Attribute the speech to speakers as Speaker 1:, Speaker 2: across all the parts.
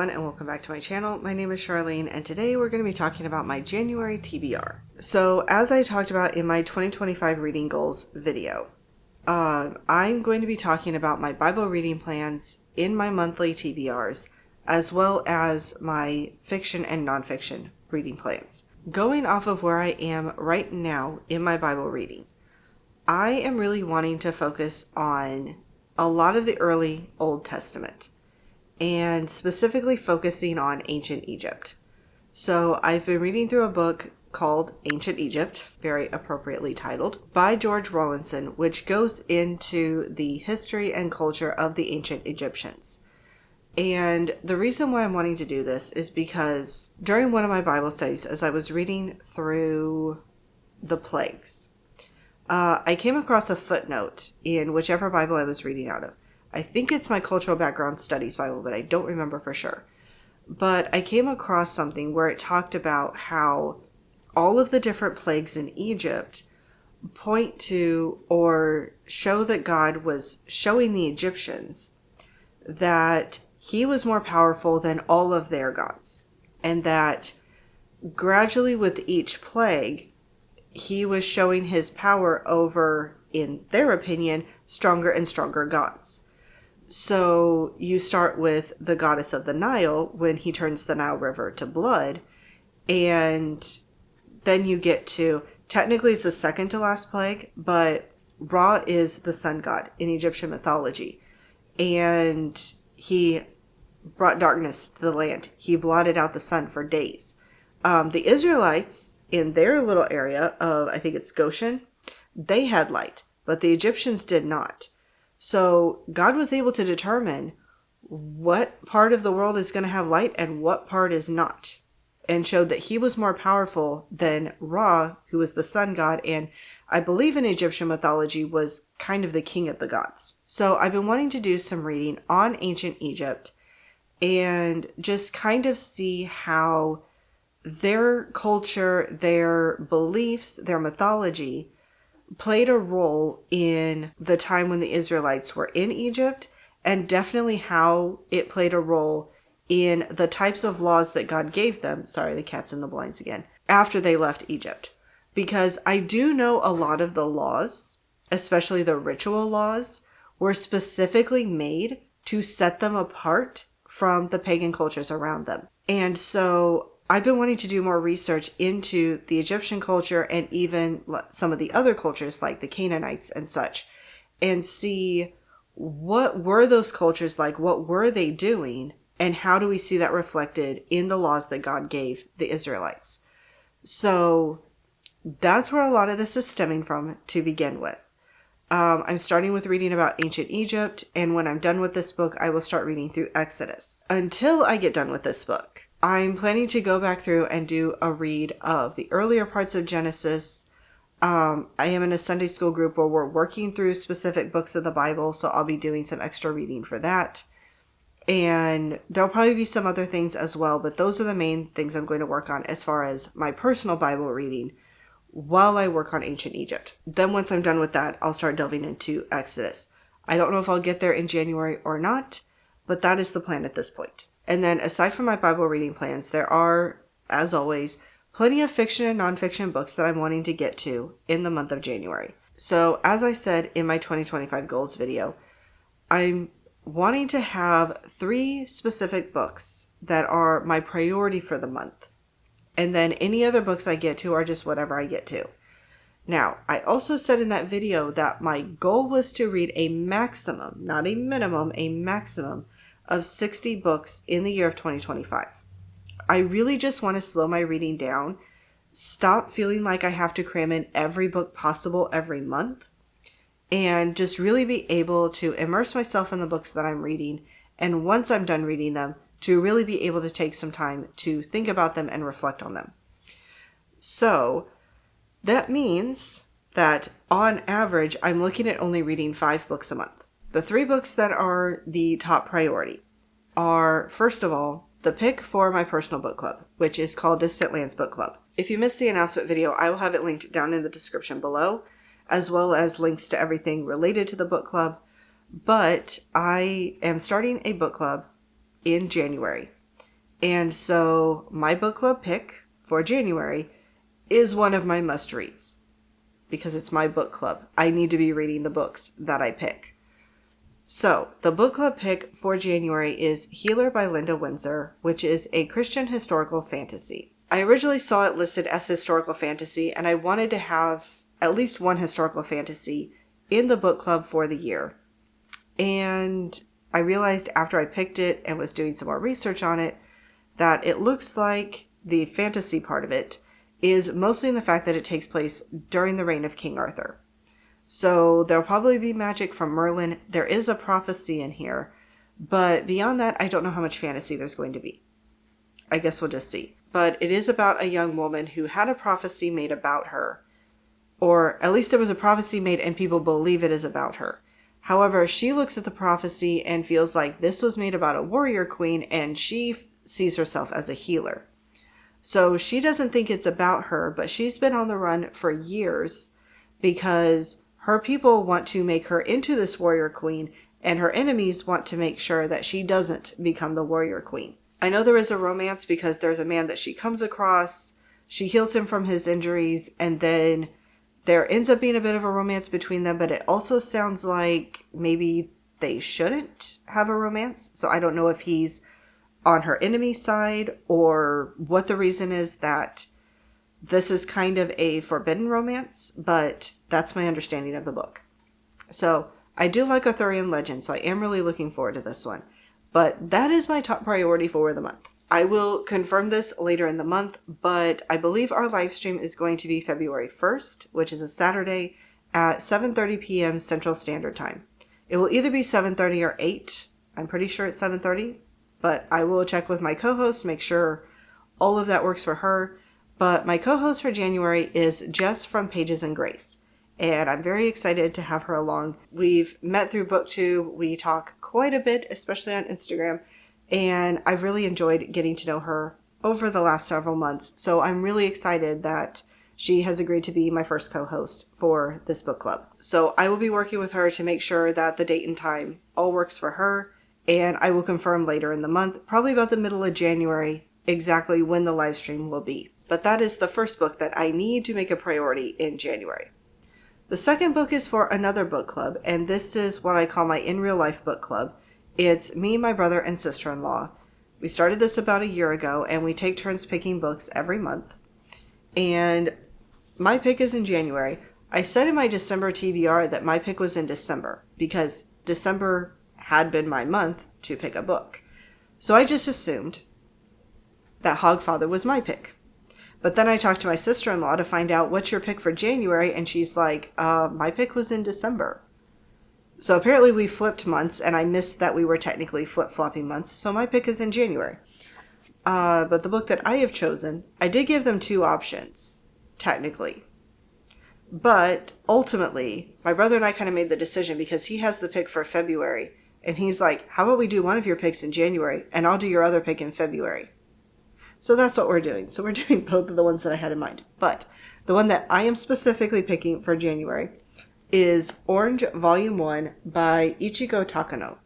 Speaker 1: everyone, and welcome back to my channel. My name is Charlene, and today we're going to be talking about my January TBR. So, as I talked about in my 2025 reading goals video, I'm going to be talking about my Bible reading plans in my monthly TBRs, as well as my fiction and nonfiction reading plans. Going off of where I am right now in my Bible reading, I am really wanting to focus on a lot of the early Old Testament, and specifically focusing on ancient Egypt. So I've been reading through a book called Ancient Egypt, very appropriately titled, by George Rawlinson, which goes into the history and culture of the ancient Egyptians. And the reason why I'm wanting to do this is because during one of my Bible studies, as I was reading through the plagues, I came across a footnote in whichever Bible I was reading out of. I think it's my Cultural Background Studies Bible, but I don't remember for sure. But I came across something where it talked about how all of the different plagues in Egypt point to or show that God was showing the Egyptians that he was more powerful than all of their gods. And that gradually with each plague, he was showing his power over, in their opinion, stronger and stronger gods. So you start with the goddess of the Nile when he turns the Nile River to blood. And then you get to, technically it's the second to last plague, but Ra is the sun god in Egyptian mythology. And he brought darkness to the land. He blotted out the sun for days. The Israelites in their little area of, I think it's Goshen, they had light, but the Egyptians did not. So God was able to determine what part of the world is going to have light and what part is not, and showed that he was more powerful than Ra, who was the sun god, and I believe in Egyptian mythology was kind of the king of the gods. So I've been wanting to do some reading on ancient Egypt and just kind of see how their culture, their beliefs, their mythology played a role in the time when the Israelites were in Egypt, and definitely how it played a role in the types of laws that God gave them. Sorry, the cat's in the blinds again. After they left Egypt. Because I do know a lot of the laws, especially the ritual laws, were specifically made to set them apart from the pagan cultures around them. And so I've been wanting to do more research into the Egyptian culture and even some of the other cultures like the Canaanites and such, and see what were those cultures like, what were they doing, and how do we see that reflected in the laws that God gave the Israelites. So that's where a lot of this is stemming from to begin with. I'm starting with reading about ancient Egypt, and when I'm done with this book, I will start reading through Exodus. Until I get done with this book, I'm planning to go back through and do a read of the earlier parts of Genesis. I am in a Sunday school group where we're working through specific books of the Bible, so I'll be doing some extra reading for that. And there'll probably be some other things as well, but those are the main things I'm going to work on as far as my personal Bible reading while I work on ancient Egypt. Then once I'm done with that, I'll start delving into Exodus. I don't know if I'll get there in January or not, but that is the plan at this point. And then aside from my Bible reading plans, there are, as always, plenty of fiction and nonfiction books that I'm wanting to get to in the month of January. So as I said in my 2025 goals video, I'm wanting to have 3 specific books that are my priority for the month. And then any other books I get to are just whatever I get to. Now, I also said in that video that my goal was to read a maximum, not a minimum, a maximum of 60 books in the year of 2025. I really just want to slow my reading down, stop feeling like I have to cram in every book possible every month, and just really be able to immerse myself in the books that I'm reading, and once I'm done reading them, to really be able to take some time to think about them and reflect on them. So that means that on average, I'm looking at only reading 5 books a month. The 3 books that are the top priority are, first of all, the pick for my personal book club, which is called Distant Lands Book Club. If you missed the announcement video, I will have it linked down in the description below, as well as links to everything related to the book club. But I am starting a book club in January. And so my book club pick for January is one of my must-reads because it's my book club. I need to be reading the books that I pick. So the book club pick for January is Healer by Linda Windsor, which is a Christian historical fantasy. I originally saw it listed as historical fantasy, and I wanted to have at least one historical fantasy in the book club for the year. And I realized after I picked it and was doing some more research on it that it looks like the fantasy part of it is mostly in the fact that it takes place during the reign of King Arthur. So there'll probably be magic from Merlin. There is a prophecy in here, but beyond that, I don't know how much fantasy there's going to be. I guess we'll just see. But it is about a young woman who had a prophecy made about her, or at least there was a prophecy made and people believe it is about her. However, she looks at the prophecy and feels like this was made about a warrior queen, and she sees herself as a healer. So she doesn't think it's about her, but she's been on the run for years because her people want to make her into this warrior queen, and her enemies want to make sure that she doesn't become the warrior queen. I know there is a romance because there's a man that she comes across, she heals him from his injuries, and then there ends up being a bit of a romance between them, but it also sounds like maybe they shouldn't have a romance. So I don't know if he's on her enemy side or what the reason is that this is kind of a forbidden romance, but that's my understanding of the book. So I do like Arthurian legend, so I am really looking forward to this one. But that is my top priority for the month. I will confirm this later in the month, but I believe our live stream is going to be February 1st, which is a Saturday at 7:30 p.m. Central Standard Time. It will either be 7:30 or 8. I'm pretty sure it's 7:30, but I will check with my co-host, make sure all of that works for her. But my co-host for January is Jess from Pages and Grace, and I'm very excited to have her along. We've met through BookTube. We talk quite a bit, especially on Instagram, and I've really enjoyed getting to know her over the last several months. So I'm really excited that she has agreed to be my first co-host for this book club. So I will be working with her to make sure that the date and time all works for her, and I will confirm later in the month, probably about the middle of January, exactly when the live stream will be. But that is the first book that I need to make a priority in January. The second book is for another book club, and this is what I call my in real life book club. It's me, my brother, and sister-in-law. We started this about a year ago, and we take turns picking books every month. And my pick is in January. I said in my December TBR that my pick was in December because December had been my month to pick a book. So I just assumed that Hogfather was my pick. But then I talked to my sister-in-law to find out what's your pick for January, and she's like, my pick was in December. So apparently we flipped months, and I missed that we were technically flip-flopping months, so my pick is in January. But the book that I have chosen, I did give them two options, technically. But ultimately, my brother and I kind of made the decision because he has the pick for February, and he's like, how about we do one of your picks in January, and I'll do your other pick in February. So that's what we're doing. So we're doing both of the ones that I had in mind. But the one that I am specifically picking for January is Orange Volume 1 by Ichigo Takano.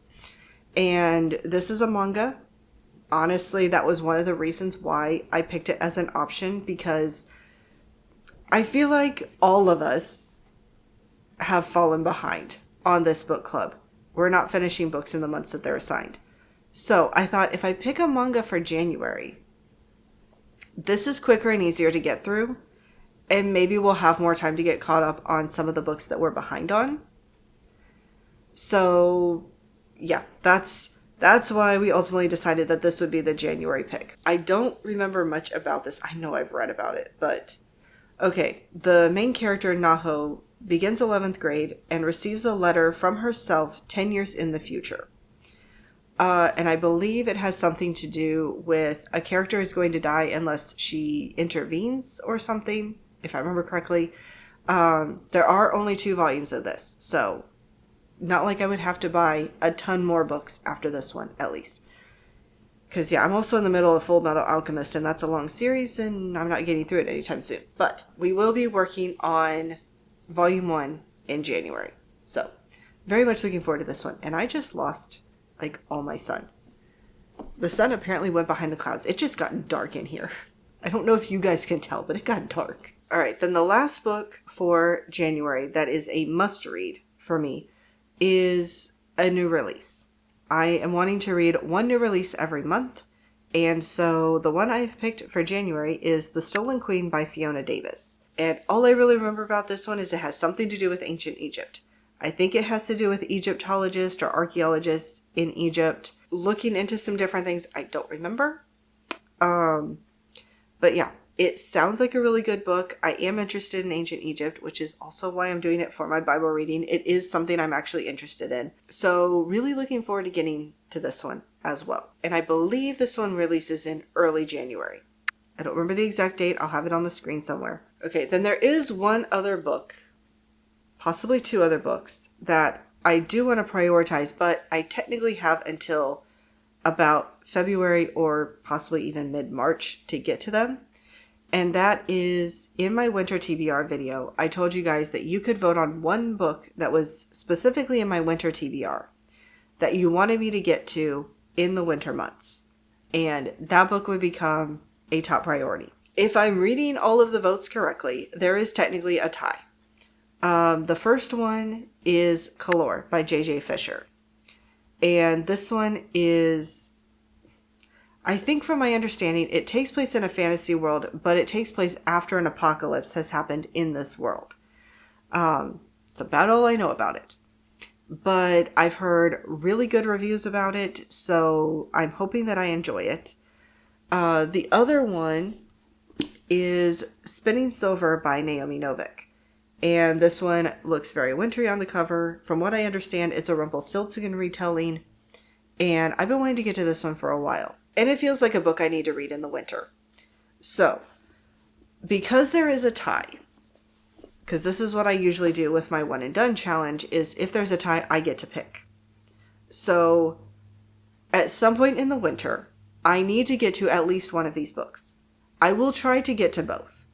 Speaker 1: And this is a manga. Honestly, that was one of the reasons why I picked it as an option, because I feel like all of us have fallen behind on this book club. We're not finishing books in the months that they're assigned. So I thought if I pick a manga for January, this is quicker and easier to get through, and maybe we'll have more time to get caught up on some of the books that we're behind on. So yeah, that's why we ultimately decided that this would be the January pick. I don't remember much about this. I know I've read about it, but okay. The main character, Naho, begins 11th grade and receives a letter from herself 10 years in the future. And I believe it has something to do with a character is going to die unless she intervenes or something, if I remember correctly. There are only 2 volumes of this, so not like I would have to buy a ton more books after this one, at least. Because, yeah, I'm also in the middle of Full Metal Alchemist, and that's a long series, and I'm not getting through it anytime soon. But we will be working on Volume 1 in January. So, very much looking forward to this one. And I just lost, like, all my sun. The sun apparently went behind the clouds. It just got dark in here. I don't know if you guys can tell, but it got dark. All right, then the last book for January that is a must-read for me is a new release. I am wanting to read one new release every month, and so the one I've picked for January is The Stolen Queen by Fiona Davis. And all I really remember about this one is it has something to do with ancient Egypt. I think it has to do with Egyptologists or archaeologists in Egypt looking into some different things. I don't remember. But yeah, it sounds like a really good book. I am interested in ancient Egypt, which is also why I'm doing it for my Bible reading. It is something I'm actually interested in. So really looking forward to getting to this one as well. And I believe this one releases in early January. I don't remember the exact date. I'll have it on the screen somewhere. Okay, then there is one other book, possibly two other books, that I do want to prioritize, but I technically have until about February or possibly even mid-March to get to them. And that is in my winter TBR video. I told you guys that you could vote on one book that was specifically in my winter TBR that you wanted me to get to in the winter months. And that book would become a top priority. If I'm reading all of the votes correctly, there is technically a tie. The first one is Color by J.J. Fisher. And this one is, I think from my understanding, it takes place in a fantasy world, but it takes place after an apocalypse has happened in this world. It's about all I know about it. But I've heard really good reviews about it, so I'm hoping that I enjoy it. The other one is Spinning Silver by Naomi Novik. And this one looks very wintry on the cover. From what I understand, it's a Rumpelstiltskin retelling. And I've been wanting to get to this one for a while. And it feels like a book I need to read in the winter. So, because there is a tie, because this is what I usually do with my one and done challenge, is if there's a tie, I get to pick. So, at some point in the winter, I need to get to at least one of these books. I will try to get to both,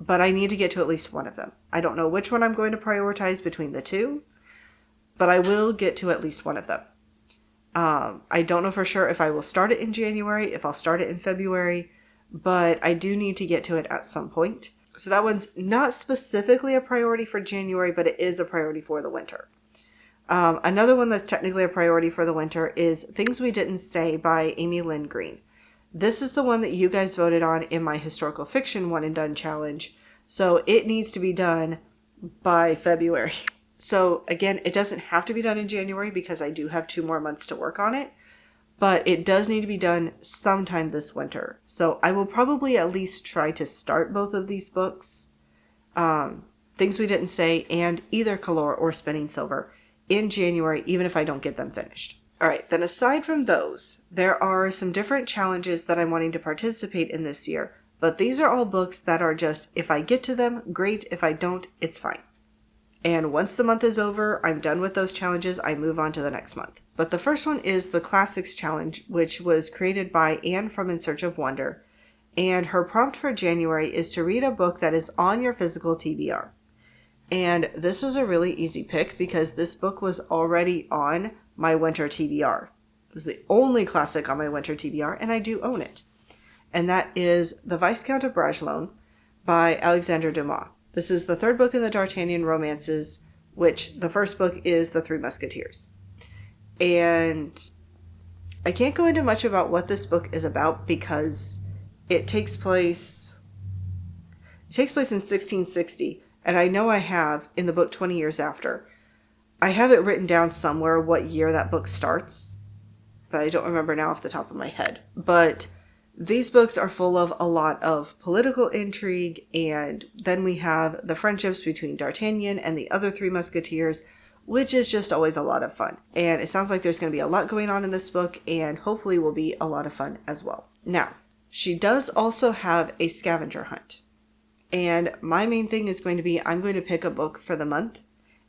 Speaker 1: but I need to get to at least one of them. I don't know which one I'm going to prioritize between the two, but I will get to at least one of them. I don't know for sure if I will start it in January, if I'll start it in February, but I do need to get to it at some point. So that one's not specifically a priority for January, but it is a priority for the winter. Another one that's technically a priority for the winter is Things We Didn't Say by Amy Lynn Green. This is the one that you guys voted on in my historical fiction one and done challenge. So it needs to be done by February. So again, it doesn't have to be done in January because I do have 2 more months to work on it. But it does need to be done sometime this winter. So I will probably at least try to start both of these books. Things We Didn't Say and either Color or Spinning Silver in January, even if I don't get them finished. All right, then aside from those, there are some different challenges that I'm wanting to participate in this year. But these are all books that are just, if I get to them, great. If I don't, it's fine. And once the month is over, I'm done with those challenges. I move on to the next month. But the first one is the Classics Challenge, which was created by Anne from In Search of Wonder. And her prompt for January is to read a book that is on your physical TBR. And this was a really easy pick because this book was already on my winter TBR. It was the only classic on my winter TBR, and I do own it. And that is The Viscount of Bragelonne by Alexandre Dumas. This is the 3rd book in the D'Artagnan romances, which the first book is The Three Musketeers. And I can't go into much about what this book is about because it takes place in 1660, and I know I have in the book 20 years after. I have it written down somewhere what year that book starts, but I don't remember now off the top of my head. But these books are full of a lot of political intrigue, and then we have the friendships between D'Artagnan and the other 3 Musketeers, which is just always a lot of fun. And it sounds like there's going to be a lot going on in this book, and hopefully will be a lot of fun as well. Now, she does also have a scavenger hunt. And my main thing is going to be, I'm going to pick a book for the month,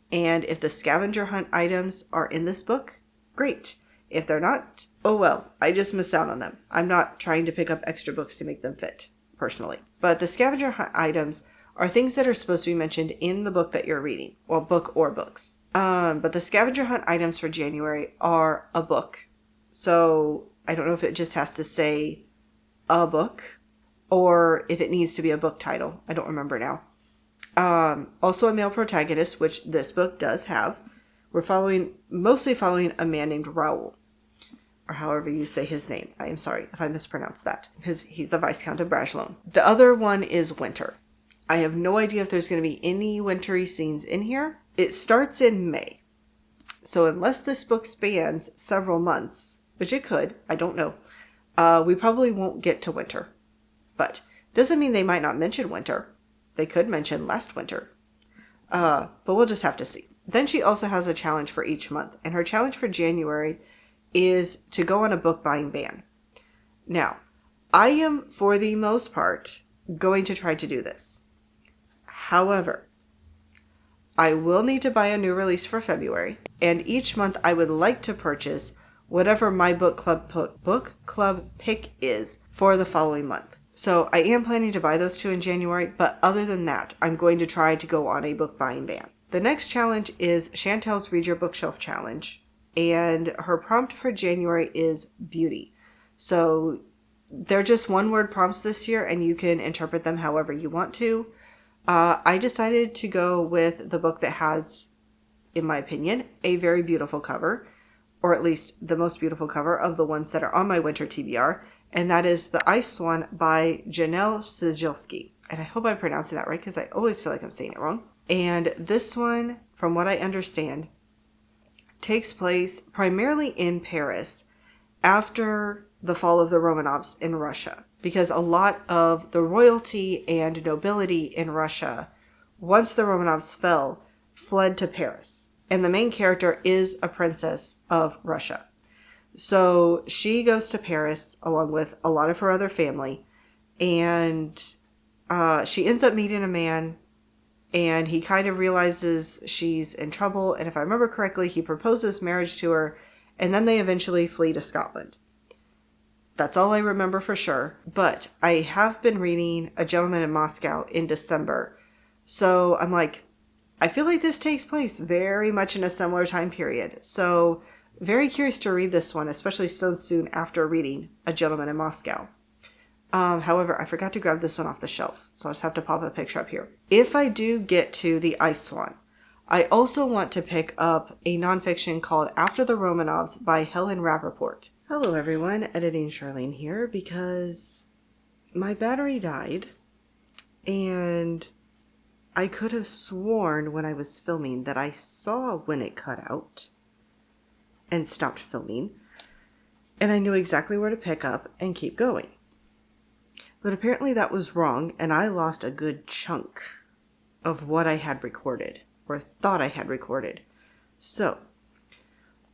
Speaker 1: and if the scavenger hunt items are in this book, great. If they're not, oh well, I just missed out on them. I'm not trying to pick up extra books to make them fit, personally. But the scavenger hunt items are things that are supposed to be mentioned in the book that you're reading, well, book or books. But the scavenger hunt items for January are a book. So I don't know if it just has to say a book or if it needs to be a book title. I don't remember now. Also a male protagonist, which this book does have. We're mostly following a man named Raoul, or however you say his name. I am sorry if I mispronounced that, because he's the Viscount of Readalong. The other one is winter. I have no idea if there's going to be any wintry scenes in here. It starts in May. So unless this book spans several months, which it could, I don't know, we probably won't get to winter. But doesn't mean they might not mention winter. They could mention last winter. But we'll just have to see. Then she also has a challenge for each month. And her challenge for January is to go on a book buying ban. Now, I am, for the most part, going to try to do this. However, I will need to buy a new release for February, and each month I would like to purchase whatever my book club pick is for the following month. So I am planning to buy those two in January, but other than that, I'm going to try to go on a book buying ban. The next challenge is Chantel's Read Your Bookshelf Challenge, and her prompt for January is beauty. So they're just one-word prompts this year, and you can interpret them however you want to. I decided to go with the book that has, in my opinion, a very beautiful cover, or at least the most beautiful cover of the ones that are on my winter TBR, and that is The Ice Swan by Janelle Sigilski. And I hope I'm pronouncing that right, because I always feel like I'm saying it wrong. And this one, from what I understand, takes place primarily in Paris after the fall of the Romanovs in Russia. Because a lot of the royalty and nobility in Russia, once the Romanovs fell, fled to Paris. And the main character is a princess of Russia. So she goes to Paris along with a lot of her other family. And she ends up meeting a man. And he kind of realizes she's in trouble. And if I remember correctly, he proposes marriage to her. And then they eventually flee to Scotland. That's all I remember for sure. But I have been reading A Gentleman in Moscow in December. So I'm like, I feel like this takes place very much in a similar time period. So very curious to read this one, especially so soon after reading A Gentleman in Moscow. However, I forgot to grab this one off the shelf. So I'll just have to pop a picture up here. If I do get to The Ice Swan, I also want to pick up a nonfiction called After the Romanovs by Helen Rappaport. Hello everyone, Editing Charlene here because my battery died and I could have sworn when I was filming that I saw when it cut out and stopped filming, and I knew exactly where to pick up and keep going. But apparently that was wrong, and I lost a good chunk of what I had recorded, or thought I had recorded. So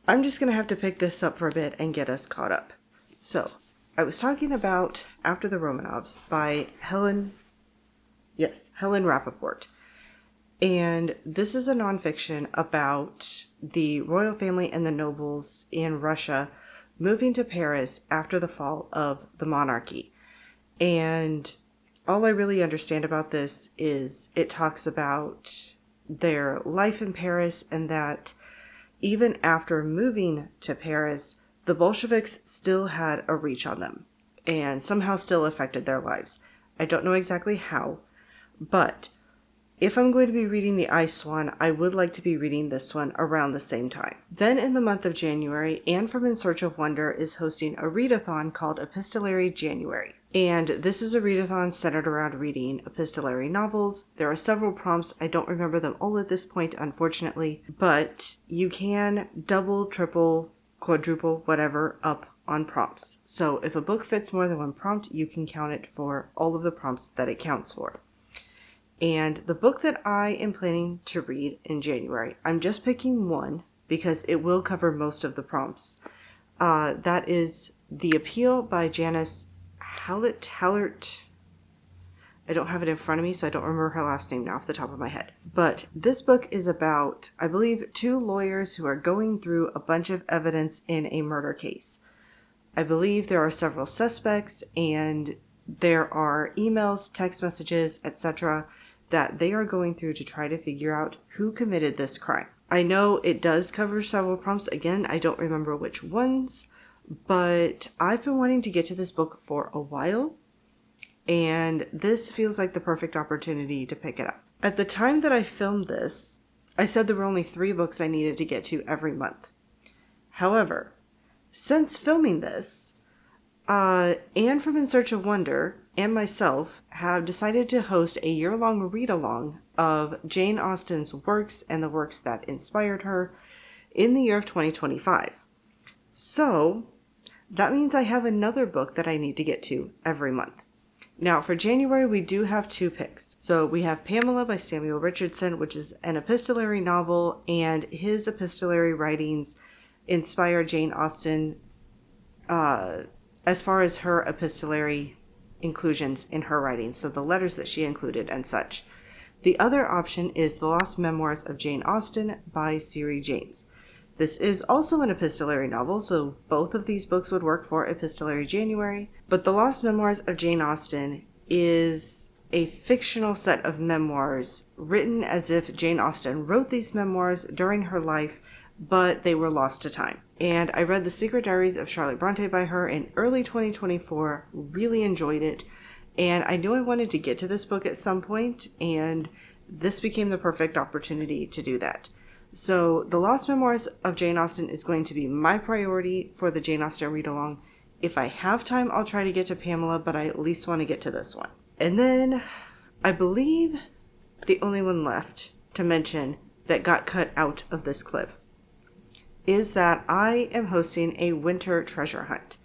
Speaker 1: I'm just going to have to pick this up for a bit and get us caught up. So, I was talking about After the Romanovs by Helen Rappaport. And this is a nonfiction about the royal family and the nobles in Russia moving to Paris after the fall of the monarchy. And all I really understand about this is it talks about their life in Paris and that even after moving to Paris, the Bolsheviks still had a reach on them and somehow still affected their lives. I don't know exactly how, but if I'm going to be reading The Ice Swan, I would like to be reading this one around the same time. Then in the month of January, Anne from In Search of Wonder is hosting a readathon called Epistolary January. And this is a readathon centered around reading epistolary novels. There are several prompts. I don't remember them all at this point, unfortunately. But you can double, triple, quadruple, whatever, up on prompts. So if a book fits more than one prompt, you can count it for all of the prompts that it counts for. And the book that I am planning to read in January, I'm just picking one because it will cover most of the prompts. That is The Appeal by Janice Hallert. I don't have it in front of me, so I don't remember her last name now off the top of my head. But this book is about, I believe, two lawyers who are going through a bunch of evidence in a murder case. I believe there are several suspects, and there are emails, text messages, etc. that they are going through to try to figure out who committed this crime. I know it does cover several prompts. Again, I don't remember which ones, but I've been wanting to get to this book for a while, and this feels like the perfect opportunity to pick it up. At the time that I filmed this, I said there were only 3 books I needed to get to every month. However, since filming this, Anne from In Search of Wonder and myself have decided to host a year-long read-along of Jane Austen's works and the works that inspired her in the year of 2025. So, that means I have another book that I need to get to every month. Now, for January, we do have 2 picks. So we have Pamela by Samuel Richardson, which is an epistolary novel, and his epistolary writings inspire Jane Austen as far as her epistolary inclusions in her writings, so the letters that she included and such. The other option is The Lost Memoirs of Jane Austen by Siri James. This is also an epistolary novel, so both of these books would work for Epistolary January, but The Lost Memoirs of Jane Austen is a fictional set of memoirs written as if Jane Austen wrote these memoirs during her life, but they were lost to time. And I read The Secret Diaries of Charlotte Bronte by her in early 2024, really enjoyed it, and I knew I wanted to get to this book at some point, and this became the perfect opportunity to do that. So The Lost Memoirs of Jane Austen is going to be my priority for the Jane Austen read-along. If I have time, I'll try to get to Pamela, but I at least want to get to this one. And then I believe the only one left to mention that got cut out of this clip is that I am hosting a winter treasure hunt.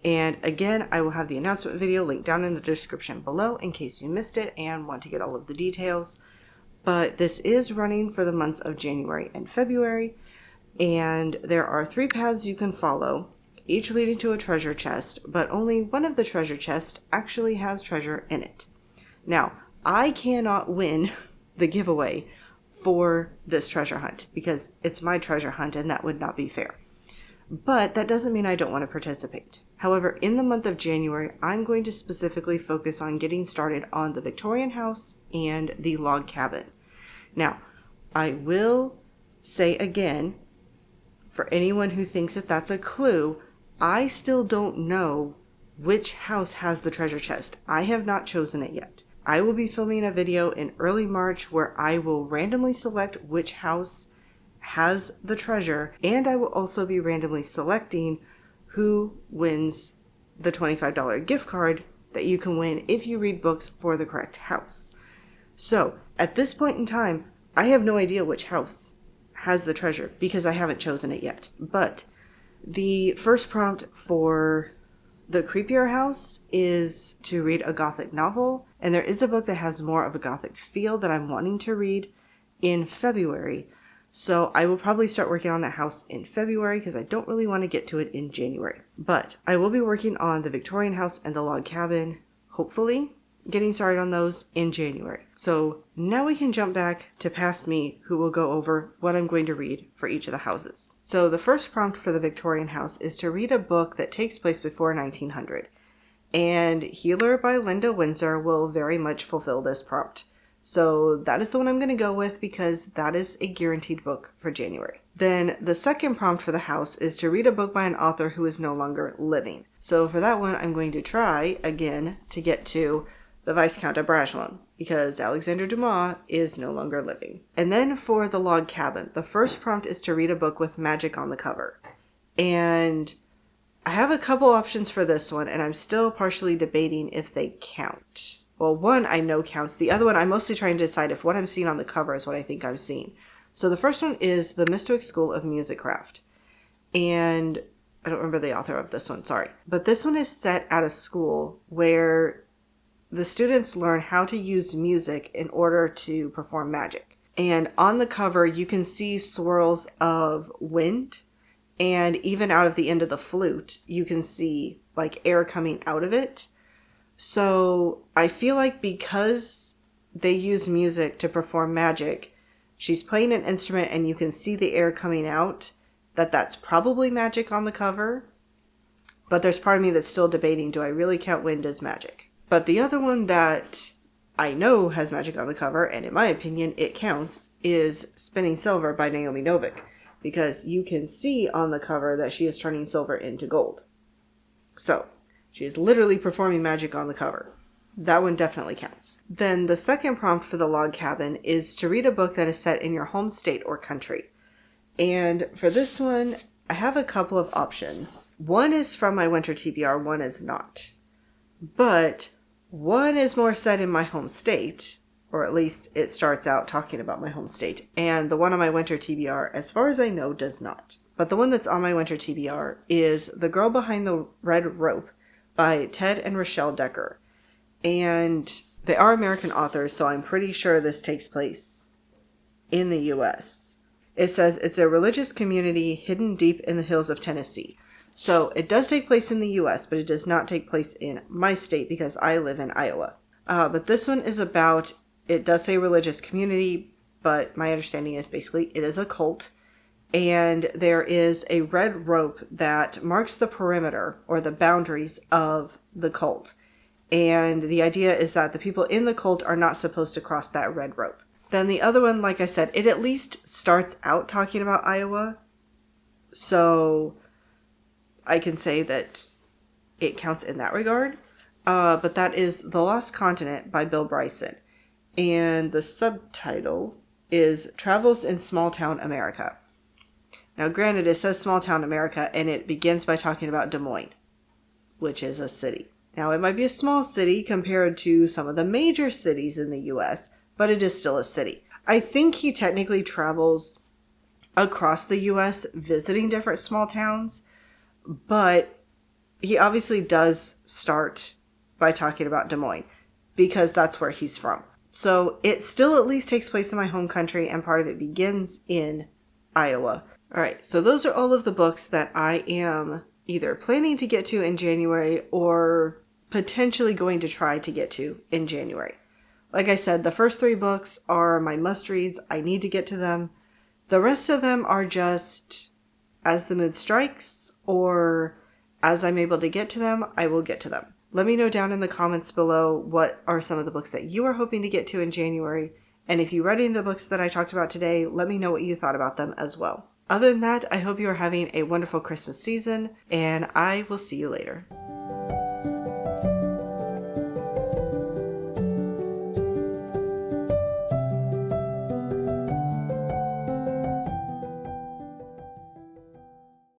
Speaker 1: And again, I will have the announcement video linked down in the description below in case you missed it and want to get all of the details. But this is running for the months of January and February, and there are 3 paths you can follow, each leading to a treasure chest, but only one of the treasure chests actually has treasure in it. Now, I cannot win the giveaway for this treasure hunt because it's my treasure hunt and that would not be fair. But that doesn't mean I don't want to participate. However, in the month of January, I'm going to specifically focus on getting started on the Victorian house and the log cabin. Now, I will say again, for anyone who thinks that that's a clue, I still don't know which house has the treasure chest. I have not chosen it yet. I will be filming a video in early March where I will randomly select which house has the treasure, and I will also be randomly selecting who wins the $25 gift card that you can win if you read books for the correct house. So, at this point in time, I have no idea which house has the treasure because I haven't chosen it yet. But the first prompt for the creepier house is to read a gothic novel, and there is a book that has more of a gothic feel that I'm wanting to read in February. So I will probably start working on that house in February because I don't really want to get to it in January. But I will be working on the Victorian house and the log cabin, hopefully getting started on those in January. So now we can jump back to past me, who will go over what I'm going to read for each of the houses. So the first prompt for the Victorian house is to read a book that takes place before 1900. And Healer by Linda Windsor will very much fulfill this prompt. So that is the one I'm going to go with because that is a guaranteed book for January. Then the second prompt for the house is to read a book by an author who is no longer living. So for that one, I'm going to try again to get to the Viscount of Readalong because Alexander Dumas is no longer living. And then for the log cabin, the first prompt is to read a book with magic on the cover. And I have a couple options for this one, and I'm still partially debating if they count. Well, one I know counts. The other one, I'm mostly trying to decide if what I'm seeing on the cover is what I think I'm seeing. So the first one is The Mystwick School of Musicraft. And I don't remember the author of this one, sorry. But this one is set at a school where the students learn how to use music in order to perform magic. And on the cover, you can see swirls of wind. And even out of the end of the flute, you can see like air coming out of it. So I feel like because they use music to perform magic, she's playing an instrument and you can see the air coming out, that's probably magic on the cover. But there's part of me that's still debating, do I really count wind as magic? But the other one that I know has magic on the cover, and in my opinion it counts, is Spinning Silver by Naomi Novik. because you can see on the cover that she is turning silver into gold. So, she is literally performing magic on the cover. That one definitely counts. Then the second prompt for the log cabin is to read a book that is set in your home state or country. And for this one, I have a couple of options. One is from my winter TBR, one is not. But one is more set in my home state, or at least it starts out talking about my home state. And the one on my winter TBR, as far as I know, does not. But the one that's on my winter TBR is The Girl Behind the Red Rope by Ted and Rochelle Decker. And they are American authors, so I'm pretty sure this takes place in the U.S. It says it's a religious community hidden deep in the hills of Tennessee. So it does take place in the U.S., but it does not take place in my state because I live in Iowa. But this one is about, it does say religious community, but my understanding is basically it is a cult. And there is a red rope that marks the perimeter or the boundaries of the cult. And the idea is that the people in the cult are not supposed to cross that red rope. Then the other one, like I said, it at least starts out talking about Iowa. So I can say that it counts in that regard. But that is The Lost Continent by Bill Bryson. And the subtitle is Travels in Small Town America. Now, granted, it says Small Town America, and it begins by talking about Des Moines, which is a city. Now, it might be a small city compared to some of the major cities in the U.S., but it is still a city. I think he technically travels across the U.S. visiting different small towns, but he obviously does start by talking about Des Moines because that's where he's from. So it still at least takes place in my home country, and part of it begins in Iowa. All right, so those are all of the books that I am either planning to get to in January or potentially going to try to get to in January. Like I said, the first 3 books are my must-reads. I need to get to them. The rest of them are just as the mood strikes, or as I'm able to get to them, I will get to them. Let me know down in the comments below what are some of the books that you are hoping to get to in January. And if you read any of the books that I talked about today, let me know what you thought about them as well. Other than that, I hope you are having a wonderful Christmas season, and I will see you later.